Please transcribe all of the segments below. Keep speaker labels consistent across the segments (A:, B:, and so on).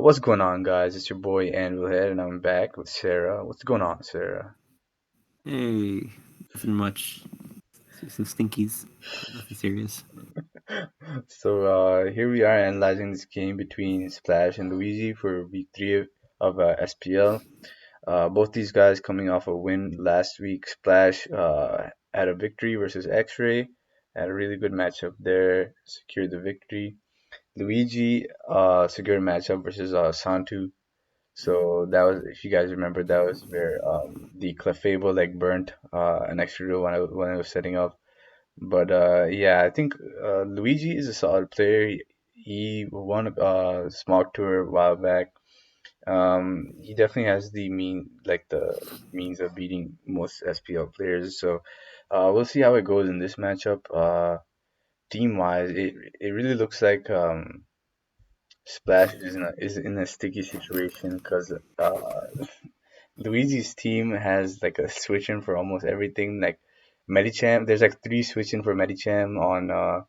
A: What's going on, guys? It's your boy Anvil Head, and I'm back with Sarah. What's going on, Sarah?
B: Hey, nothing much. Some stinkies. Nothing serious.
A: So here we are analyzing this game between Splash and Luigi for week three of SPL. Both these guys coming off a win last week. Splash had a victory versus X-Ray, had a really good matchup there, secured the victory. Luigi secured a matchup versus Santu. So that was, if you guys remember, that was where the Clefable like burnt an extra rule when I was setting up. But yeah, I think Luigi is a solid player. He won a Smog Tour a while back. He definitely has the means of beating most SPL players. So we'll see how it goes in this matchup. Team wise, it really looks like Splash is in a sticky situation because Luigi's team has like a switch in for almost everything. Like Medicham, there's like three switch in for Medicham on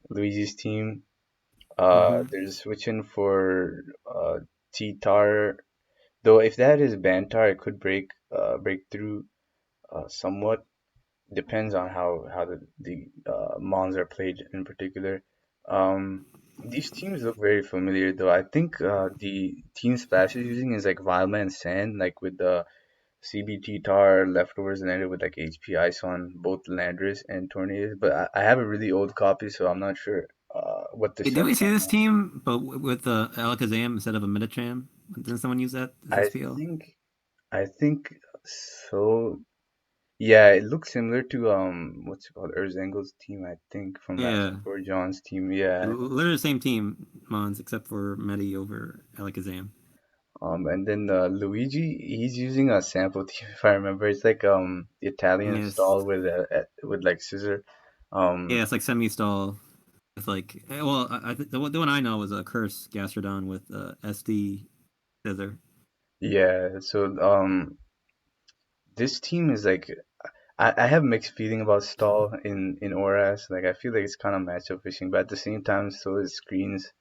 A: Luigi's team.
B: Mm-hmm.
A: There's a switch in for T-Tar. Though if that is Bantar, it could break through somewhat. Depends on how the Mons are played in particular. Um, these teams look very familiar though. I think the team Splash is using is like Wildman Sand, like with the CBT tar leftovers and ended with like HP ice on both Landris and Tornadoes. But I have a really old copy, so I'm not sure what the
B: Did we
A: setup
B: see
A: on
B: this
A: that.
B: team, but with the Alakazam instead of a Medicham? Didn't someone use that this
A: I
B: SPL?
A: think I think so. Yeah, it looks similar to what's it called, Erzangel's team, I think, from last
B: Yeah,
A: or John's team. Yeah.
B: literally the same team, Mons, except for Medi over Alakazam.
A: And then Luigi, he's using a sample team if I remember. It's like Italian
B: Yes.
A: style with like scissor.
B: Yeah,
A: Um,
B: it's like semi-stall with like. Well, the one I know was a Curse Gastrodon with SD Scissor.
A: yeah. So this team is like I have mixed feeling about stall in ORAS. Like I feel like it's kind of matchup fishing, but at the same time, so is screens.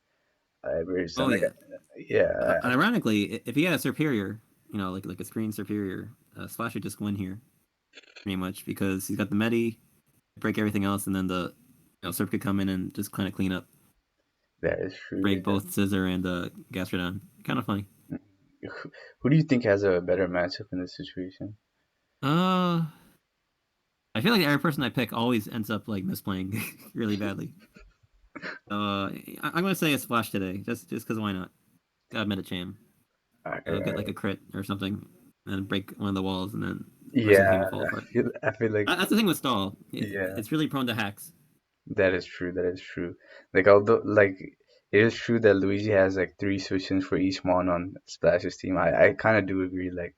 A: Where
B: Oh
A: some like
B: yeah.
A: yeah,
B: And ironically, if he had a superior, like a screen superior, Splash would just win here pretty much because he's got the Medi, break everything else, and then the Serp could come in and just kind of clean up,
A: that is true.
B: break
A: Yeah.
B: both Scissor and Gastrodon. Kind of funny.
A: Who do you think has a better matchup in this situation?
B: Uh, I feel like every person I pick always ends up like misplaying really badly. I'm gonna say a Splash today, just because why not? Got Medicham.
A: All right, all
B: I'll get like
A: right.
B: a crit or something, and break one of the walls, and then the rest of the team will
A: Yeah,
B: fall apart.
A: I feel like
B: That's the thing with stall.
A: yeah,
B: It's really prone to hacks.
A: that is true. That is true. Like although like it is true that Luigi has like three switch-ins for each mon on Splash's team. I kind of do agree. Like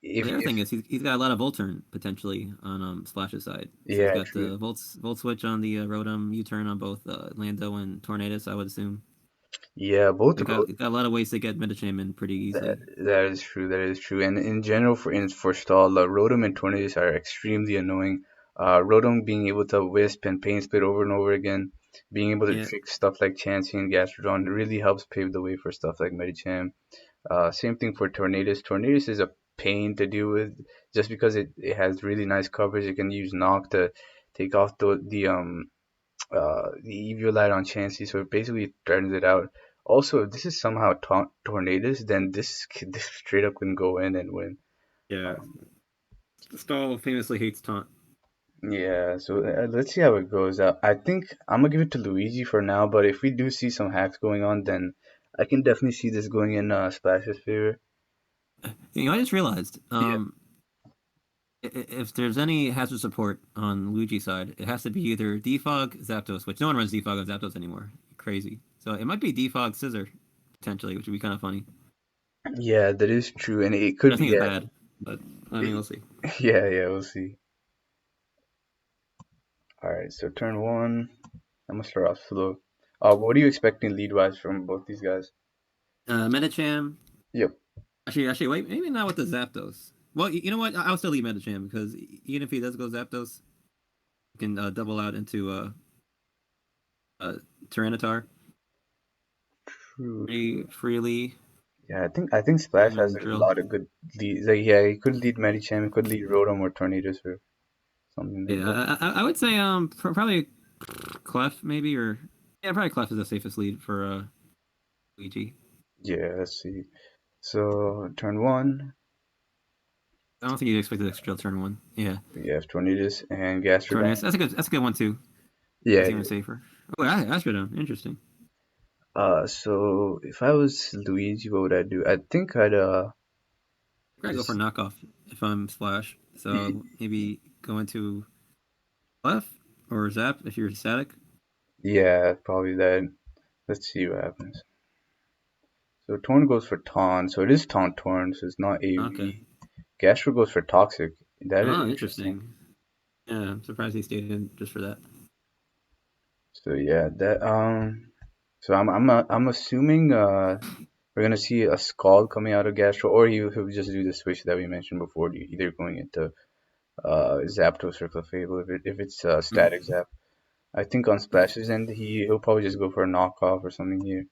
B: The other
A: if
B: thing is he's got a lot of volt turn potentially on Splash's side. So he's
A: yeah,
B: got
A: true.
B: the volt switch on the Rotom, U turn on both Lando and Tornadus. I would assume
A: Yeah, both
B: he's got a lot of ways to get Medicham in pretty
A: that
B: easily.
A: that is true. That is true. And in general, for stall, Rotom and Tornadus are extremely annoying. Rotom being able to wisp and pain split over and over again, being able to
B: Yeah,
A: trick stuff like Chansey and Gastrodon really helps pave the way for stuff like Medicham. Same thing for Tornadus. Tornadus is a pain to deal with just because it has really nice coverage. You can use Knock to take off the Eviolite on Chansey, so it basically threatens it out. Also, if this is somehow Tornadus, then this straight up can go in and win.
B: yeah.
A: Um,
B: Stall famously hates taunt.
A: yeah, so let's see how it goes. I think I'm gonna give it to Luigi for now, but if we do see some hacks going on, then I can definitely see this going in Splash's favor.
B: I just realized
A: Yeah.
B: if there's any hazard support on Luigi's side, it has to be either Defog, Zapdos, which no one runs Defog of Zapdos anymore. Crazy. So it might be Defog Scissor potentially, which would be kind of funny.
A: Yeah, that is true, and it
B: Which
A: could
B: I
A: be.
B: think is bad, but I mean
A: Yeah,
B: we'll see.
A: yeah, we'll see. All right, so turn one. I'm gonna start off slow. What are you expecting lead wise from both these guys?
B: Medicham.
A: Yep.
B: Actually, wait, maybe not with the Zapdos. Well, you know what? I'll still leave Medicham because even if he does go Zapdos, he can double out into uh, Tyranitar.
A: True,
B: pretty
A: true.
B: freely.
A: Yeah, I think Splash has
B: And
A: a
B: drill.
A: lot of good leads. Like, yeah, he could lead Medi-cine, he could lead Rotom or Tornadus or something like that.
B: Yeah, I would say probably Clef maybe or yeah probably Clef is the safest lead for Luigi.
A: Yeah, let's see. So turn one,
B: I don't think you'd expect the extra drill turn one. Yeah,
A: we have Tornadus and
B: turn
A: Gastrodon.
B: is that's a good one too.
A: Yeah,
B: It's even
A: yeah.
B: safer. Oh, Astrodon, interesting.
A: So if I was Luigi, what would I do? I think I'd
B: I'd probably go for
A: just
B: knockoff if I'm Splash. So maybe go into Clef or Zap if you're static.
A: yeah, probably that. Let's see what happens. So Torn goes for Taunt, so it is Taunt Torn, so it's not
B: Okay.
A: AV. Gastro goes for Toxic. That is
B: Oh,
A: interesting.
B: interesting. Yeah, I'm surprised he stayed in just for that.
A: So yeah, that so I'm assuming we're gonna see a Skull coming out of Gastro, or he'll just do the switch that we mentioned before, either going into Zapdos or Clefable if it's static Zap. I think on Splash's end he'll probably just go for a knockoff or something here.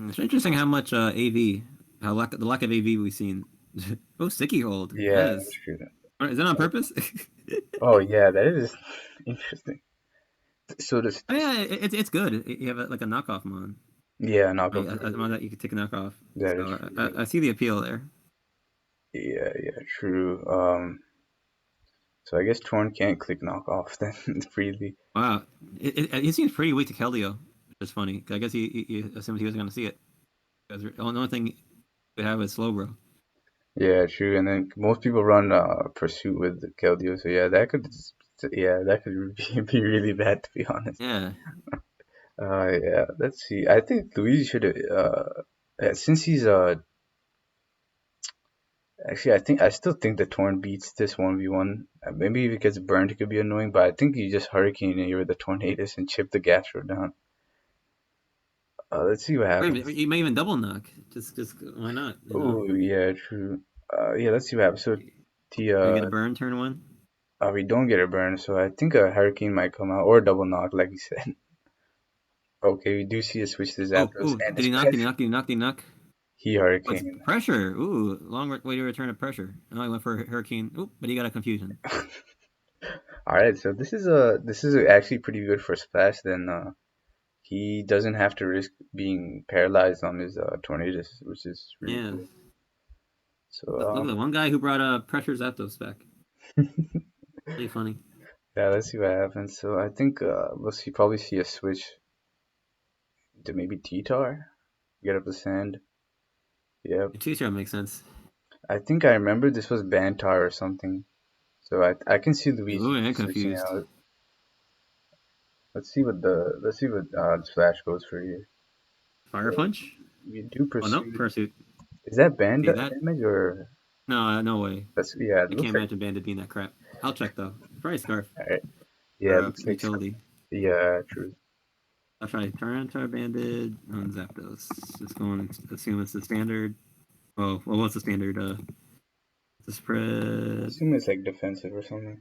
B: It's interesting how much AV, the lack of AV we've seen. Oh, sticky hold. That
A: Yeah, that's true.
B: is that on purpose?
A: Oh yeah, that is interesting. So this,
B: Oh yeah, it's good. You have like a knockoff mon.
A: yeah,
B: Like,
A: knockoff.
B: a mon that you could take a knockoff.
A: That is
B: So
A: true.
B: I see the appeal there.
A: Yeah, yeah, true. So I guess Torn can't click knockoff then freely.
B: Wow, it seems pretty weak to Keldeo, which is funny. I guess he assumed he was going to see it. Because the only thing he could have is slow, bro.
A: Yeah, true. And then most people run pursuit with the Keldeo, so yeah, that could be really bad to be honest.
B: Yeah,
A: Yeah, let's see. I think Luigi should since he's actually I still think the Torn beats this 1v1. Maybe if it gets burned it could be annoying, but I think you just Hurricane here with the Tornadus and chip the Gastro down. Let's see what
B: wait,
A: happens.
B: you may even double knock. Just why not? You know,
A: Oh yeah, true. Yeah, let's see what happens. So the
B: you get a burn turn one.
A: we don't get a burn, so I think a Hurricane might come out or a double knock, like you said. Okay, we do see a switch to Zapdos, and
B: Did he knock? Did he
A: especially
B: knock? Did he knock? Did he knock?
A: he
B: What's
A: Hurricane.
B: pressure? Ooh, long way to return to pressure. Oh, I went for Hurricane. Oop, but he got a confusion.
A: All right, so this is actually pretty good for Splash. Then he doesn't have to risk being paralyzed on his Tornadus, which is really
B: Yeah.
A: cool. So
B: Look at the one guy who brought Pressure Zapdos back. Really funny.
A: yeah, let's see what happens. So I think probably see a switch to maybe T-Tar, get up the sand. Yep.
B: T-shirt makes sense.
A: I think I remember this was Bantar or something. So I can see
B: Ooh,
A: Luigi
B: I'm
A: switching
B: confused.
A: out. Let's see what Splash goes for here.
B: Fire
A: So
B: punch?
A: we do
B: Oh no,
A: pursue.
B: Pursuit.
A: Is that band
B: See that?
A: damage or
B: No, no way.
A: that's yeah? It
B: I can't
A: looks like
B: imagine Bandit being that crap. I'll check though. Probably Scarf
A: alright. Yeah,
B: or
A: it looks like
B: Utility.
A: yeah, true.
B: I'll try Bandit on Zapdos. Just going to assume it's the standard. Well, what's the standard? The
A: I
B: spread.
A: assume it's like defensive or something.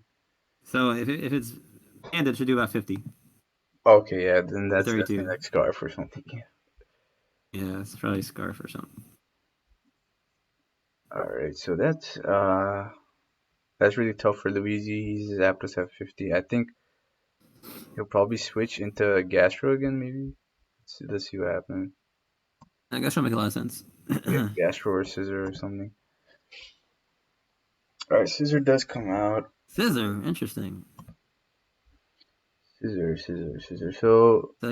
B: So if it's Bandit, it should do about 50
A: Okay, yeah, then
B: or
A: that's definitely
B: 32.
A: like Scarf or something. Yeah.
B: Yeah, it's probably Scarf or something.
A: All right, so that's really tough for Luigi. He's Zapdos at 50. I think he'll probably switch into Gastro again, maybe. Let's see what happens.
B: I guess that'll make a lot of sense.
A: Yeah, Gastro or Scissor or something. All right, Scissor does come out.
B: Scissor, interesting.
A: Scissor, Scissor, Scissor. So
B: So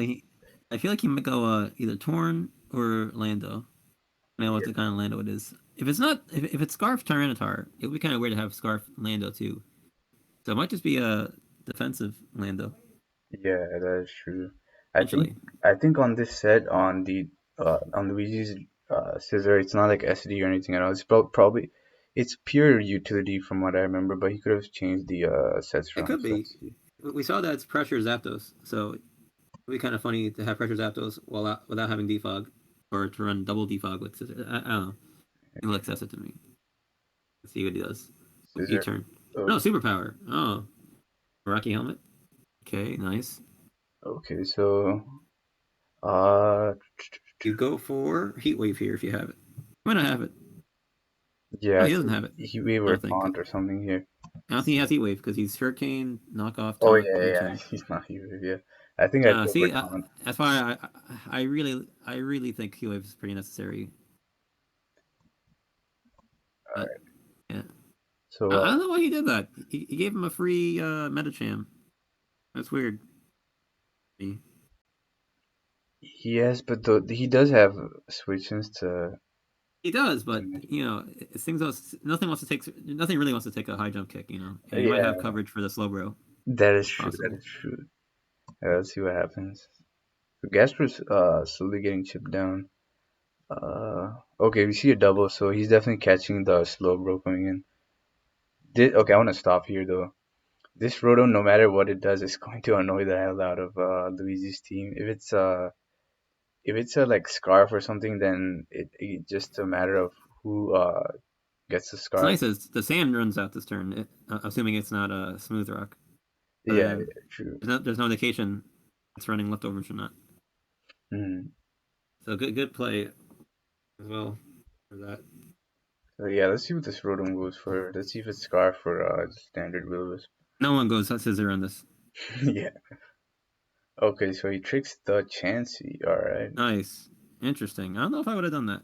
B: I feel like he might go either Torn or Lando. I don't know what
A: yeah,
B: the kind of Lando it is. If it's Scarf Tyranitar, it would be kind of weird to have Scarf Lando too. So it might just be a defensive Lando
A: yeah, that is true. I think
B: potentially.
A: I think on this set on Luigi's Scissor, it's not like SD or anything at all. It's probably it's pure utility from what I remember, but he could have changed the sets
B: It
A: around.
B: could
A: So
B: be.
A: let's see.
B: We saw that it's Pressure Zapdos, so it'd be kind of funny to have Pressure Zapdos without having defog, or to run double defog with Scissor. I don't know. It looks excessive to me. Let's see what he does. U
A: Scissor.
B: turn.
A: Oh,
B: No superpower. Oh, Rocky helmet. Okay, nice.
A: okay, so Uh,
B: You go for Heat Wave here if you have it. Might not have it.
A: yeah,
B: Oh,
A: I
B: he doesn't
A: think
B: have it.
A: he we
B: I
A: were
B: don't think.
A: taunt or something here.
B: I don't think he has Heat Wave because he's Hurricane, Knockoff,
A: Oh
B: Taunt,
A: yeah, yeah, yeah.
B: Medi-cine.
A: He's not here. Yeah, I think I'd go for
B: See,
A: taunt.
B: that's why I really think Heat Wave is pretty necessary.
A: All
B: But
A: right.
B: yeah,
A: So
B: I don't know why he did that. He gave him a free Medicham. That's weird.
A: yes, but he does have switches to.
B: He does, but things else. Nothing really wants to take a high jump kick. And you might have
A: Yeah,
B: coverage for the slow bro.
A: that is
B: It's
A: true. That
B: possible.
A: is true. Let's see what happens. So Gasper's slowly getting chipped down. Okay, we see a double, so he's definitely catching the slow bro coming in. Okay, I want to stop here though. This Rotom, no matter what it does, is going to annoy the hell out of Luigi's team. If it's a like scarf or something, then it just a matter of who gets the
B: What's
A: scarf.
B: nice is the sand runs out this turn, assuming it's not a smooth rock. So
A: Yeah,
B: then
A: yeah, true.
B: there's no indication it's running leftovers or not.
A: Mhm.
B: So good play as well for that.
A: So yeah, let's see what this Rotom goes for. Let's see if it's scarf or standard will.
B: No one goes scissor on this.
A: Yeah. Okay, so he tricks the Chansey. All right.
B: Nice, interesting. I don't know if I would have done that.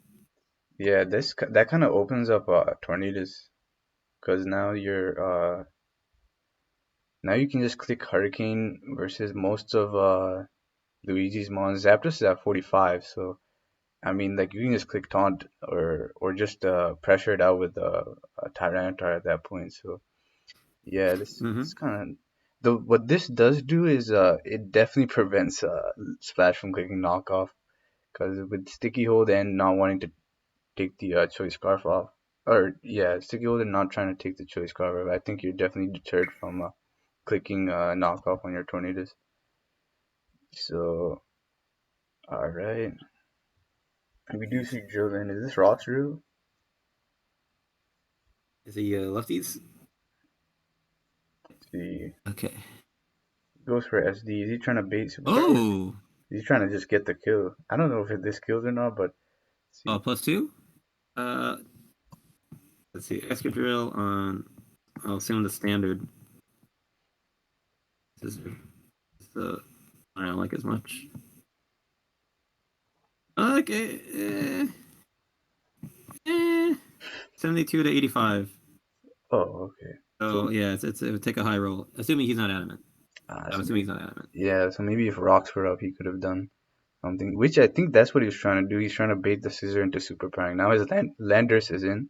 A: Yeah, that kind of opens up Tornadus because now you can just click Hurricane versus most of Luigi's mons. Zapdos is at 45, so I mean like you can just click Taunt or just pressure it out with a Tyranitar at that point. So yeah,
B: Mm-hmm.
A: this kind of the what this does do is it definitely prevents Splash from clicking knockoff because with sticky hold and not wanting to take the choice scarf off. Or yeah, sticky hold and not trying to take the choice scarf off. I think you're definitely deterred from clicking knockoff on your tornadoes. So all right, we do see drill in. Is this Rock's drill?
B: Is he lefties?
A: Let's see,
B: Okay.
A: goes for SD. Is he trying to bait super power?
B: Oh,
A: Is he trying to just get the kill? I don't know if this kills or not, but let's
B: oh,
A: see.
B: +2. Uh, let's see. Escadrille on. I'll assume the standard. This is the I don't like as much. Okay. 72 to 85.
A: Oh, okay. So
B: So yeah, it would take a high roll, assuming he's not adamant. I'm
A: so
B: assuming
A: maybe
B: he's not adamant.
A: yeah. So maybe if rocks were up, he could have done something. Which I think that's what he was trying to do. He's trying to bait the scissor into super powering. Now his Landers is in,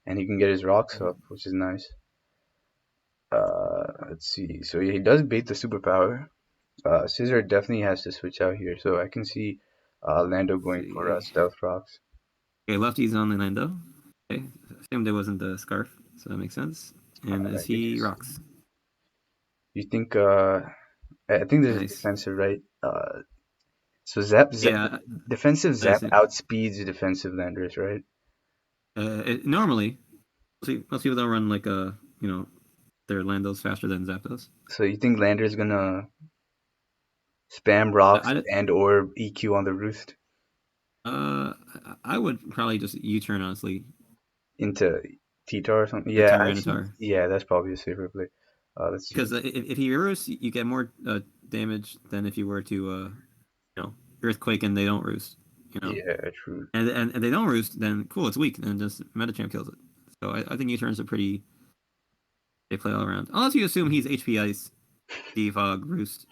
A: and he can get his rocks up, which is nice. Let's see. So yeah, he does bait the superpower. Scissor definitely has to switch out here. So I can see Lando
B: Let's
A: going for
B: see.
A: stealth rocks.
B: Okay, lefty's on the Lando. Okay, assumed there wasn't the scarf, so that makes sense. And is
A: Let me
B: he
A: just.
B: rocks?
A: You think? I think this is
B: Nice.
A: defensive, right? So Zap
B: Yeah,
A: defensive
B: I
A: Zap
B: assume.
A: outspeeds defensive Landers, right?
B: Normally, most people don't run like their Landos faster than Zapdos.
A: So you think Lander's gonna spam
B: I,
A: rocks
B: I,
A: and or EQ on the roost
B: uh, I would probably just U-turn honestly.
A: into T-Tar or something?
B: The
A: Yeah, actually,
B: Tyranitar.
A: yeah, that's probably a safer play. Let's see.
B: Because if he roosts, you get more damage than if you were to earthquake and they don't roost. You know,
A: Yeah, true.
B: and they don't roost, then cool, it's weak, and just Metachamp kills it. So I think U-turns are pretty. They play all around, unless you assume he's HP Ice, Defog, Roost,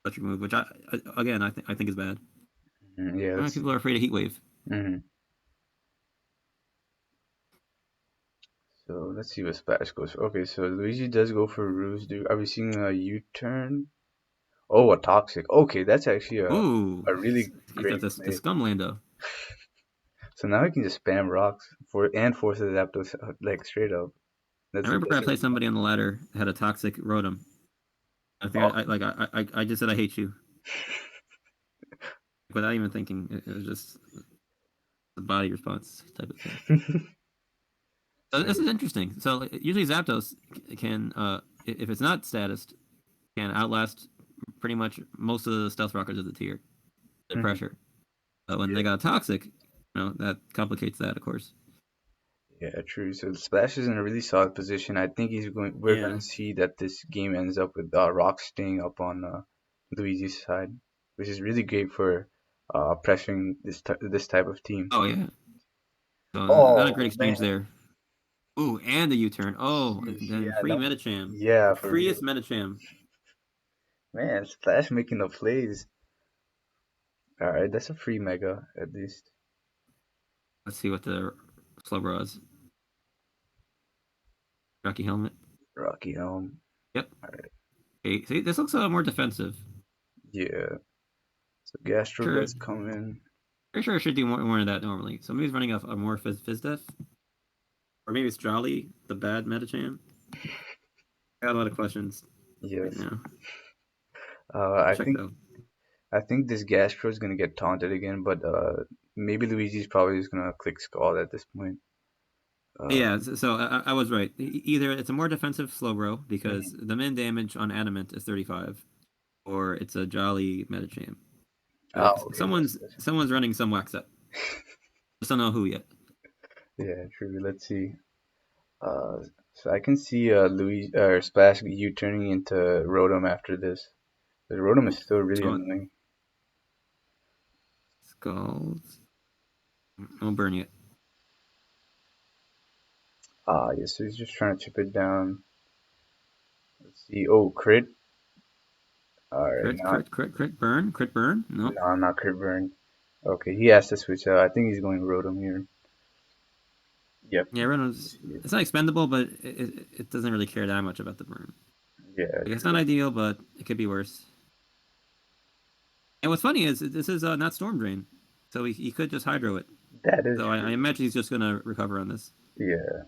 B: electric move, which again I think is bad.
A: Yeah, let's
B: People
A: see.
B: are afraid of Heat Wave.
A: hmm So let's see what Splash goes for. Okay, so Luigi does go for Ruse. Are we seeing a U-turn? Oh, a Toxic. Okay, that's actually
B: Ooh,
A: a really
B: he's got
A: great
B: this the
A: play.
B: Scum Lando.
A: So now he can just spam rocks for and force the Zapdos like straight up.
B: I
A: That's
B: remember I played
A: really
B: somebody on the ladder that had a toxic Rotom. I think
A: oh,
B: I just said I hate you without even thinking. It was just the body response type of thing. So
A: so
B: this is interesting. So like, usually Zapdos can, if it's not status, can outlast pretty much most of the stealth rockers of the tier. the
A: Hmm.
B: pressure. But when they
A: Yeah,
B: got toxic, that complicates that, of course.
A: yeah, true. So Splash is in a really solid position. I think he's going. We're
B: Yeah.
A: gonna see that this game ends up with Rock staying up on Luigi's side, which is really great for pressuring this type of team.
B: Oh yeah. So not a great
A: Oh man,
B: exchange there. Ooh, and the U-turn. Oh,
A: sheesh,
B: then
A: yeah,
B: free
A: no,
B: Medicham.
A: yeah,
B: The
A: for real,
B: freest Medicham.
A: man. Splash making the plays. All right, that's a free mega at least.
B: Let's see what the Slowbro is. Rocky helmet.
A: Rocky Helm.
B: Yep.
A: All right,
B: Okay, see, this looks more defensive.
A: yeah. So Gastro
B: Sure,
A: guy's coming.
B: pretty sure I should do more of that normally. So maybe he's running a more Fizz Def. Or maybe it's Jolly, the bad Medicham. I got a lot of questions right
A: Yes.
B: now.
A: I
B: Check
A: think
B: though.
A: I think this Gastro is gonna get taunted again, but maybe Luigi's probably just gonna click Skull at this point. Uh,
B: Yeah, so I was right. Either it's a more defensive Slowbro because
A: mhm.
B: the min damage on Adamant is 35, or it's a Jolly Medicham.
A: Oh, okay,
B: Someone's running some wax up. Just don't know who yet.
A: yeah, true. Let's see. Uh, so I can see Louis or Splash U turning into Rotom after this. The Rotom is still really
B: So
A: annoying.
B: Skulls. Don't burn yet.
A: Ah, yes, so he's just trying to chip it down. Let's see. Oh, crit. All right,
B: Crit burn. Crit burn. No.
A: no, I'm not crit burn. Okay, he has to switch out. I think he's going Rotom here. Yep.
B: Yeah, Reynolds. It's not expendable, but it doesn't really care that much about the burn.
A: Yeah,
B: Like, it's not
A: true.
B: ideal, but it could be worse. And what's funny is this is not Storm Drain, so he could just Hydro it.
A: That is
B: So I
A: true.
B: imagine he's just gonna recover on this.
A: Yeah,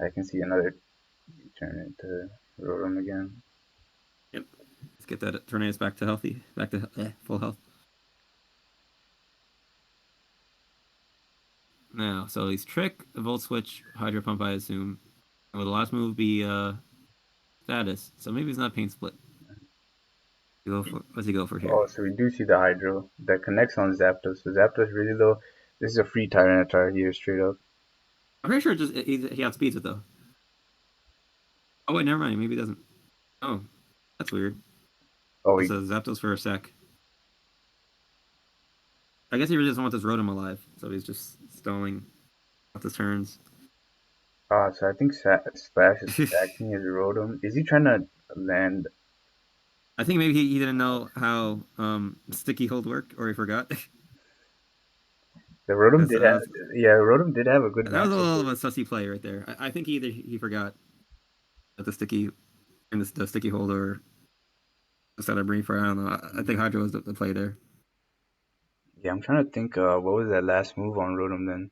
A: I can see another turn into Rotom again.
B: Yep. Let's get that Tornadus back to healthy, back to full health. Now, so he's Trick, Volt Switch, Hydro Pump, I assume. And will the last move be Status? So maybe it's not Pain Split. What's he go for here?
A: Oh, so we do see the Hydro that connects on Zapdos. So Zapdos really low. This is a free Tyranitar here, straight up.
B: I'm pretty sure just he outspeeds it though. Oh wait, never mind. Maybe he doesn't. Oh, that's weird.
A: Oh,
B: It
A: he,
B: says Zapdos for a sec. I guess he really doesn't want this Rotom alive, so he's just stalling out his turns.
A: so I think Splash is stacking his Rotom. Is he trying to land?
B: I think maybe he didn't know how sticky hold worked, or he forgot.
A: The Rotom
B: That's,
A: did have, yeah, Rotom did have a good
B: that was a
A: matchup
B: little of
A: here.
B: a sussy play right there. I think either he forgot that the sticky and the sticky hold or just out of brief, or I don't know. I think Hydro was the play there.
A: Yeah, I'm trying to think. What was that last move on Rotom then?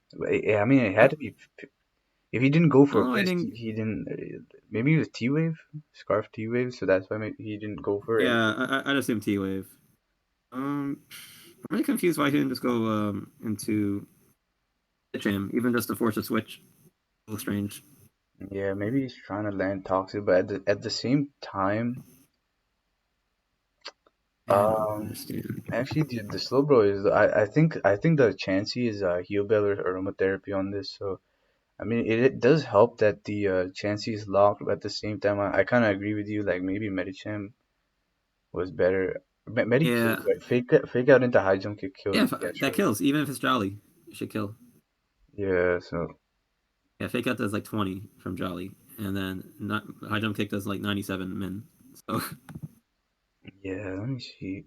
A: I mean, it had to be. If he didn't go for a
B: Oh, I
A: Fist,
B: think
A: he didn't. Maybe it was T Wave, Scarf T Wave. So that's why maybe he didn't go for it.
B: yeah, I'd assume T Wave. I'm really confused why he didn't just go into Jam, even just to force a switch. A little strange.
A: Yeah, maybe he's trying to land Toxic, but at the same time,
B: Yeah, I don't
A: um,
B: understand.
A: actually the Slowbro is. I think the Chansey is Heal Bell or Aromatherapy on this. So I mean, it does help that the Chansey is locked, but at the same time, I kind of agree with you. Like maybe Medicham was better. Medi
B: Yeah,
A: kills, right? Fake out into high jump kick
B: yeah,
A: kills
B: that
A: Gastro.
B: kills. Even if it's Jolly, it should kill.
A: Yeah, so
B: Yeah, fake out does like 20 from Jolly, and then not high jump kick does like 97 min. So
A: yeah, let me see.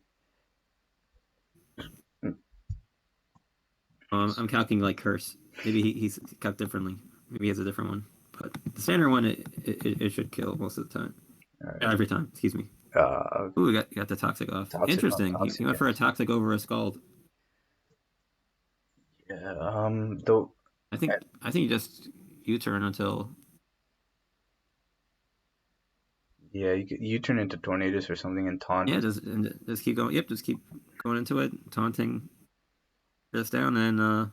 A: Mm,
B: I'm calculating like curse. Maybe he's cut differently. Maybe he has a different one. But the standard one, it should kill most of the time.
A: Alright.
B: Every time. Excuse me. Ooh, we got the toxic off.
A: Toxic on
B: Interesting. He
A: toxic,
B: went for a
A: yes.
B: toxic over a scald.
A: Yeah, though,
B: I think he just U-turn until
A: yeah, you turn into tornadoes or something and taunt.
B: yeah, just keep going. Yep, just keep going into it, taunting this down and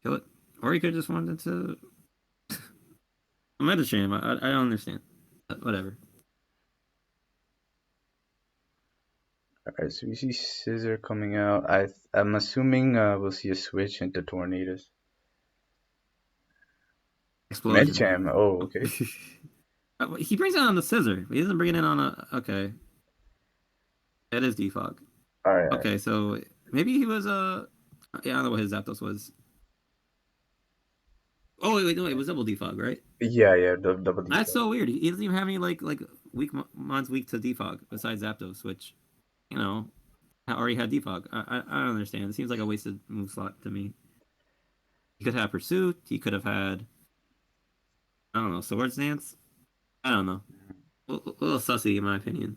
B: kill it. Or he could just wanted to Medicham. I don't understand. But whatever.
A: Alright, so we see Scissor coming out. I'm assuming we'll see a switch into Tornadoes.
B: Explosion.
A: Medicham. Oh,
B: Oh.
A: okay.
B: He brings it on the scissor. He doesn't bring it in on a. Okay, that is defog.
A: Alright.
B: Okay, so maybe he was yeah, I don't know what his Zapdos was. Oh wait, no, it was double defog, right?
A: Yeah, yeah, double
B: That's
A: default.
B: so weird. He doesn't even have any like weak mons weak to defog besides Zapdos, which you know already had defog. I don't understand. It seems like a wasted move slot to me. He could have pursuit. He could have had I don't know swords dance. I don't know. A little sussy in my opinion.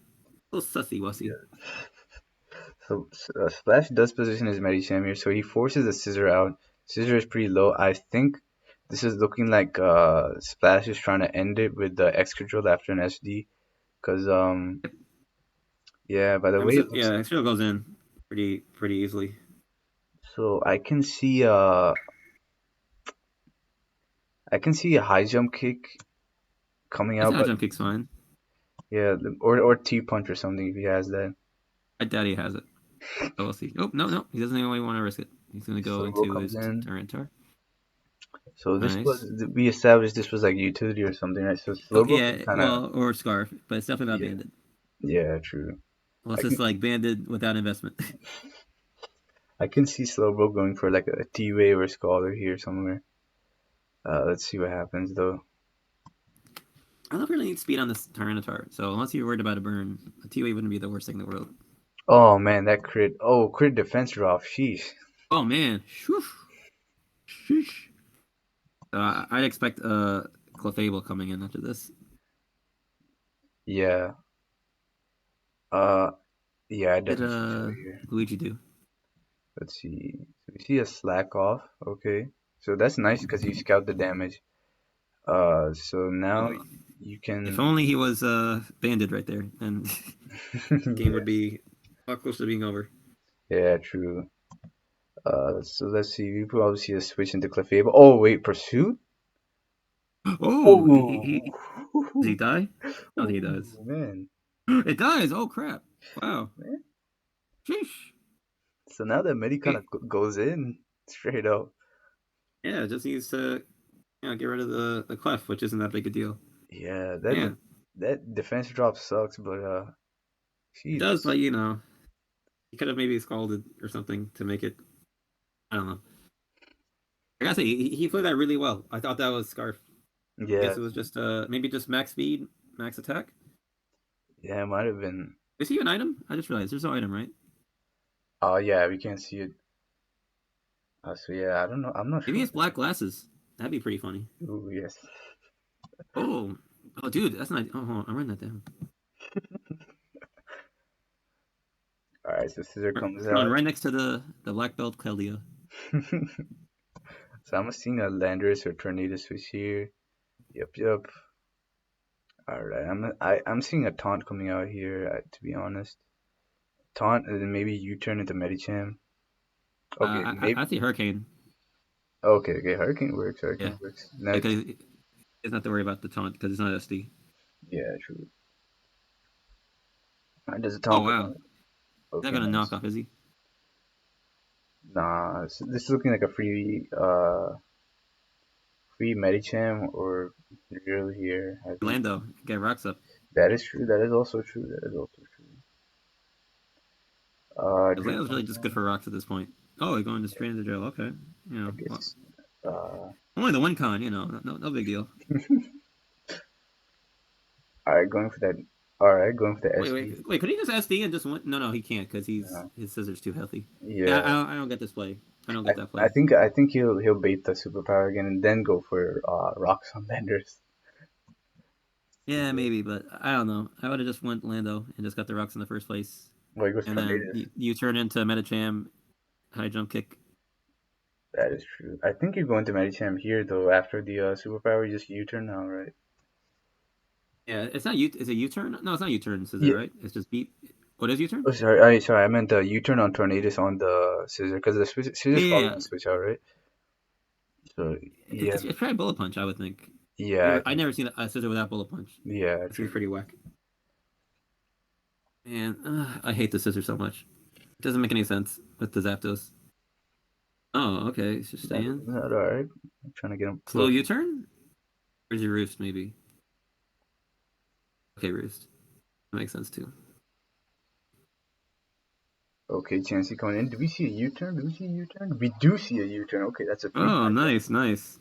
B: A little sussy wussy.
A: Yeah. So Splash does position his Medicham here, so he forces the Scissor out. Scissor is pretty low. I think this is looking like Splash is trying to end it with the X control after an SD. Cause yeah, by the way it looks,
B: Yeah, External goes in pretty easily.
A: so I can see a high jump kick coming
B: I
A: out,
B: think high
A: but
B: jump kick's fine.
A: yeah, or T punch or something if he has that.
B: I doubt he has it. But we'll see. Oh no, he doesn't even want to risk it. He's gonna go
A: Slowbro
B: into
A: comes
B: his
A: in.
B: Tyranitar.
A: So this was
B: Nice.
A: we established this was like utility or something, right? So
B: Oh
A: Slowbro can
B: yeah,
A: kind of
B: well, or Scarf, but it's definitely not
A: yeah,
B: banded.
A: yeah, true.
B: Well, it's
A: I
B: just
A: can
B: like banded without investment.
A: I can see Slowbro going for like a T wave or Scholar here somewhere. Let's see what happens though.
B: I don't really need speed on this Tyranitar, so unless you're worried about a burn, a T-Wave wouldn't be the worst thing in the world.
A: Oh man, that crit! Oh, crit defense drop. Sheesh.
B: Oh man, Shoosh. Sheesh. I'd expect Clefable coming in after this.
A: Yeah. Uh, yeah, I
B: Did
A: definitely see so here.
B: Luigi do?
A: Let's see. So we see a slack off. Okay. So that's nice because you scout the damage. So now
B: Uh,
A: you
B: if
A: can.
B: only he was banded right there, then game
A: Yeah.
B: would be close to being over.
A: Yeah. True. So let's see. We probably see a switch into Clefable. Oh wait, pursuit.
B: Oh,
A: Oh.
B: does he die? I don't think he
A: Ooh,
B: does.
A: man.
B: It dies. Oh crap! Wow.
A: Man.
B: Sheesh.
A: So now that Medi kind
B: Hey,
A: of goes in straight up.
B: yeah, just needs to get rid of the clef, which isn't that big a deal.
A: Yeah,
B: Man,
A: that defense drop sucks, but
B: it does,
A: jeez.
B: but he could have maybe scalded or something to make it. I don't know. I gotta say, he played that really well. I thought that was Scarf. I
A: Yeah,
B: guess it was just maybe just max speed, max attack.
A: yeah, it might have been.
B: Is he an item? I just realized there's no item, right?
A: Oh yeah, we can't see it. So yeah, I don't know. I'm not
B: Maybe he
A: sure.
B: has black glasses. That'd be pretty funny.
A: Ooh, yes.
B: Oh, oh, dude, that's not. Oh, hold on, I'm writing that down.
A: All right, so Scissor comes
B: Come on,
A: out.
B: right next to the black belt Keldeo.
A: So I'm seeing a Landorus or Tornado switch here. Yep, yep. All right, I'm seeing a taunt coming out here. To be honest, taunt and then maybe U-turn into Medicham. Okay,
B: I
A: maybe.
B: see Hurricane.
A: Okay, okay. Hurricane works.
B: Yeah,
A: Hurricane works. Now,
B: because he doesn't have to worry about the taunt because it's not SD.
A: yeah, true. Does the
B: Oh
A: taunt
B: wow,
A: prevent?
B: he's not
A: Okay,
B: gonna knock
A: nice.
B: off, is he?
A: Nah, this is looking like a free Medicham or real here. I think
B: Lando get rocks up.
A: that is true. That is also true. That is also true. Drip
B: Lando's really
A: comes
B: just good
A: in.
B: for rocks at this point. Oh, they're going to straight into jail. Okay,
A: I
B: well,
A: guess. Uh,
B: only the win con. No big deal.
A: all right, going for that. All right, going for the SD.
B: Wait. Could he just SD and just win? No, he can't because
A: Uh,
B: his scissors too healthy. Yeah,
A: yeah,
B: I don't get this play. I don't
A: I,
B: get that
A: I
B: play.
A: think I think he'll bait the superpower again and then go for rocks on Landers.
B: Yeah, maybe, but I don't know. I would have just went Lando and just got the rocks in the first place,
A: Well, he goes
B: and then
A: tornadoes.
B: you turn into Metacham, high jump kick.
A: That is true. I think you're going to Medicham here though. After the superpower, you just U-turn now, right?
B: Yeah, it's not U. Is it U turn? No, it's not U turn scissor,
A: Yeah.
B: right? It's just beat. What is U turn?
A: Oh, sorry. Sorry. I meant the U-turn on Tornadus on the scissor because the scissors probably
B: Yeah,
A: won't switch out, right? So yeah,
B: it's probably bullet punch. I would think.
A: yeah, I
B: I
A: think
B: never seen a scissor without bullet punch.
A: yeah,
B: It seems
A: true.
B: pretty whack. And I hate the scissor so much. It doesn't make any sense with the Zapdos. Oh, okay. It's just staying.
A: Not alright. I'm trying to get him
B: Slow
A: close.
B: U-turn? Where's your Roost, maybe? Okay, Roost. That makes sense, too.
A: Okay, Chansey coming in. Do we see a U-turn? Do we see a U-turn? We do see a U-turn. Okay, that's a free
B: Oh,
A: high jump.
B: nice, nice.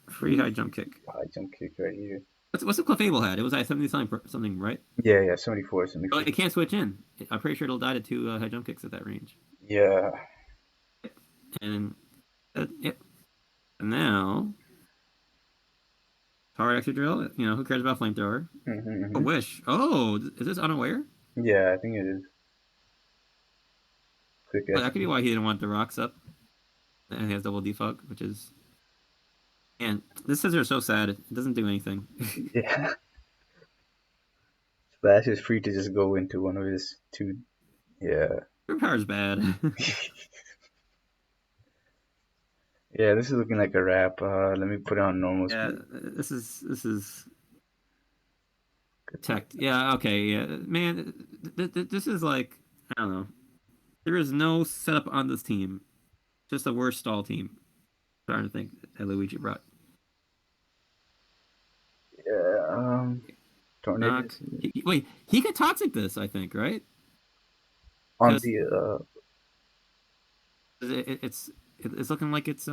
B: Free
A: Free
B: high jump kick.
A: high jump kick right here.
B: What's the Clefable had? It was at 70 something, right?
A: Yeah, 74,
B: Oh,
A: 74.
B: it can't switch in. I'm pretty sure it'll die to two high jump kicks at that range.
A: Yeah.
B: And yep. And now, power extra drill. You know, who cares about flamethrower? A
A: Mm-hmm.
B: wish. Oh, is this unaware?
A: Yeah, I think it is. Quick
B: Well, that could be
A: estimate.
B: why he didn't want the rocks up. And he has double defog, which is. And this scissor is so sad. It doesn't do anything.
A: Yeah. Splash is free to just go into one of his two. Yeah.
B: Your power's bad.
A: Yeah, this is looking like a wrap. Let me put it on normal
B: Yeah,
A: speed.
B: this is tech. Yeah, okay, yeah, man. This is like I don't know. There is no setup on this team. Just the worst stall team. I'm trying to think that Luigi brought.
A: Yeah,
B: Knock.
A: tornadoes
B: Wait, he could toxic this. I think right
A: on
B: because
A: the
B: it's looking like it's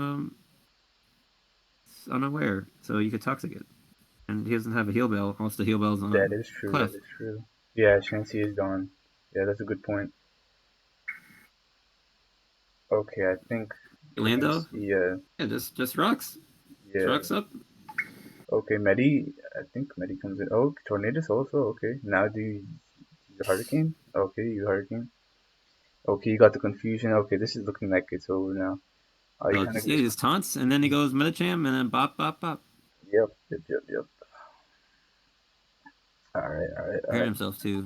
B: unaware. So you could toxic it, and he doesn't have a heal bell. Most of the heal bells
A: that
B: on
A: is true. That
B: Clef.
A: is true. Yeah, Chansey is gone. Yeah, that's a good point. Okay, I think we're gonna
B: Lando.
A: see.
B: Yeah, just rocks. Just
A: Yeah.
B: rocks up.
A: Okay, Medi. I think Medi comes in. Oh, tornadoes also. Okay, now do you hurricane? Okay, you hurricane. Okay, you got the confusion. Okay, this is looking like it's over now. Are you
B: So
A: kind of
B: yeah, he
A: just?
B: just taunts, and then he goes Medicham, and then bop bop bop.
A: Yep. All
B: Hurt
A: right.
B: himself too.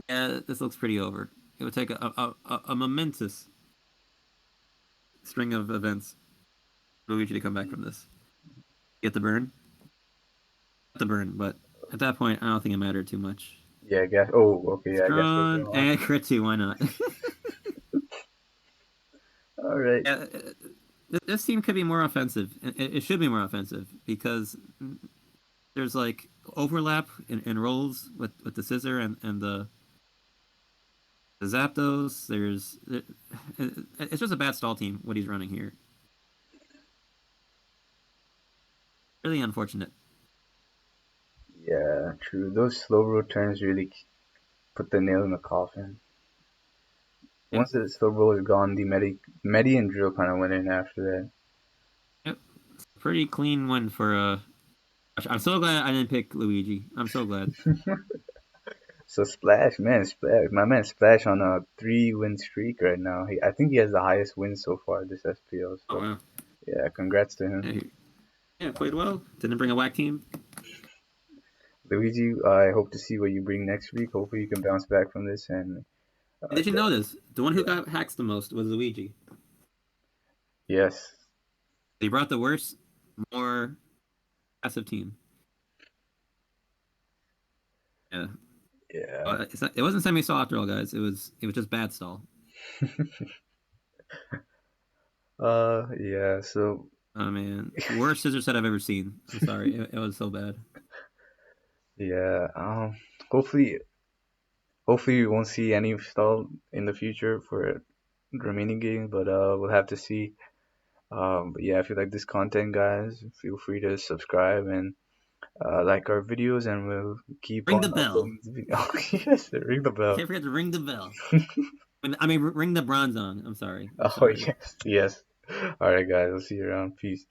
B: Yeah, this looks pretty over. It would take a momentous string of events for Luigi to come back from this. Get the burn, not the burn, but at that point, I don't think it mattered too much.
A: Yeah, gas. Oh, okay. Yeah, gas was
B: Strong
A: wrong.
B: and crit too. Why not?
A: All right.
B: Yeah, this team could be more offensive. It should be more offensive because there's like overlap in roles with the scissor and the Zapdos. It's just a bad stall team. What he's running here, really unfortunate.
A: Yeah, true. Those slow road turns really put the nail in the coffin.
B: Yep,
A: Once the slow roll is gone, the Medi and drill kind of went in after
B: yep. Pretty clean win for I'm so glad I didn't pick Luigi. I'm so glad.
A: that. So Splash, man, Splash, my man Splash on a 3-win streak right now. I think he has the highest win so far this SPL.
B: Oh
A: So
B: wow.
A: yeah, congrats to him.
B: Yeah, yeah, played well. Didn't bring a whack team.
A: Luigi, I hope to see what you bring next week. Hopefully you can bounce back from this and
B: And did you
A: get,
B: notice the one who
A: yeah,
B: got hacks the most was Luigi?
A: yes,
B: He brought the worst, more passive team. Yeah.
A: yeah,
B: It wasn't semi stall after all, guys. It was just bad stall.
A: yeah. So
B: Oh man, worst scissor set I've ever seen. I'm sorry, it was so bad.
A: yeah, hopefully, we won't see any stall in the future for the remaining games, but we'll have to see. But yeah, if you like this content, guys, feel free to subscribe and like our videos, and we'll keep
B: Ring
A: on
B: the bell.
A: uploading the video. Oh, yes, ring the
B: You
A: bell.
B: can't forget to ring the bell. I mean, ring the bronze on. I'm sorry. I'm
A: Oh,
B: sorry.
A: yes. All right, guys, I'll see you around. Peace.